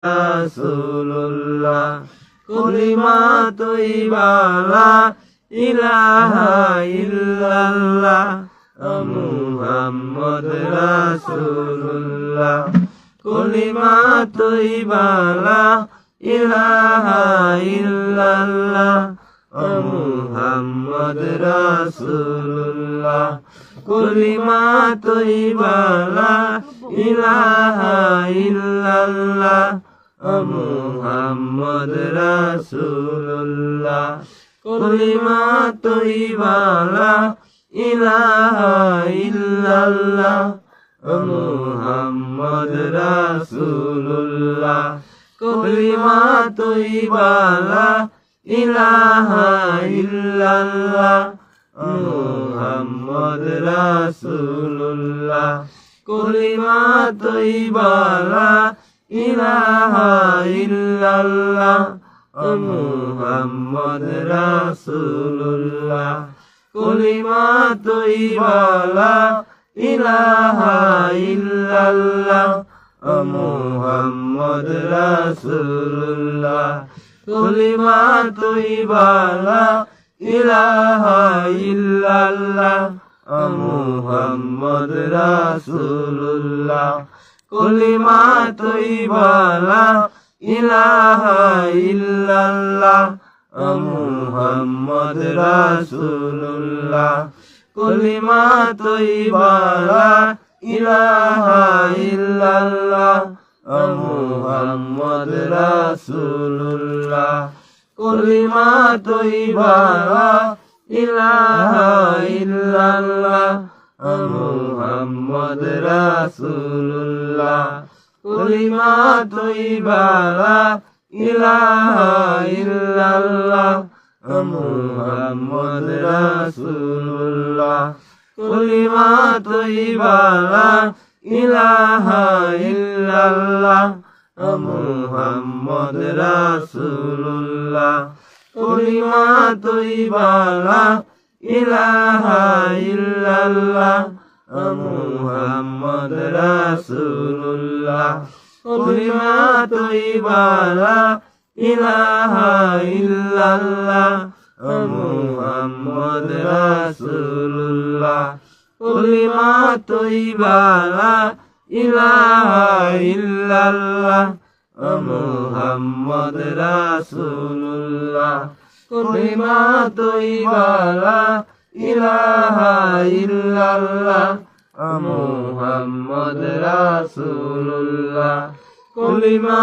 রাসূলুল্লাহ কলিমা তৈবা লা ইলাহা ইল্লাল্লাহ মুহাম্মদ রাসূলুল্লাহ কলিমা তৈবা লা ইলাহা ইল্লাল্লাহ মুহাম্মদ রাসূলুল্লাহ কলিমা তৈবা লা ইলাহা ইল্লাল্লাহ মুহাম্মদ রাসূলুল্লাহ কলিমা তৈবা লা ইলাহা ইল্লাল্লাহ মুহাম্মদ রাসূলুল্লাহ কলিমা তৈবা লা ইলাহা ইল্লাল্লাহ মুহাম্মদ রাসূলুল্লাহ কলিমা তৈবা লা ইলাহা ইল্লাল্লাহ মুহাম্মদ রাসূলুল্লাহ কলিমা তৈবা লা ইলাহা ইল্লাল্লাহ মুহাম্মদ রাসূলুল্লাহ কলিমা তৈবা লা ইলাহা ইল্লাল্লাহ মুহাম্মদ রাসূলুল্লাহ কলিমা তৈবা লা ইলাহা ইল্লাল্লাহ মুহাম্মদ রাসূলুল্লাহ কলিমা তৈবা লা ইলাহা ইল্লাল্লাহ মুহাম্মদ রাসূলুল্লাহ কলিমা তৈবা লা ইলাহা ইল্লাল্লাহ মুহাম্মদ রাসূলুল্লাহ কলিমা তৈবা লা ইলাহা ইল্লাল্লাহ মুহাম্মদ রাসূলুল্লাহ কলিমা তৈবা লা ইলাহা ইল্লাল্লাহ মুহাম্মদ রাসূলুল্লাহ কলিমা তৈবা লা ইলাহা ইল্লাল্লাহ মুহাম্মদ রাসূলুল্লাহ কলিমা তৈবা লা ইলাহা ইল্লাল্লাহ মুহাম্মদ রাসূলুল্লাহ কলিমা তৈবা লা ইলাহা ইল্লাল্লাহ মুহাম্মদ রাসূলুল্লাহ কলিমা তৈবা লা ইলাহা ইল্লাল্লাহ মুহাম্মদ রাসূলুল্লাহ কলিমা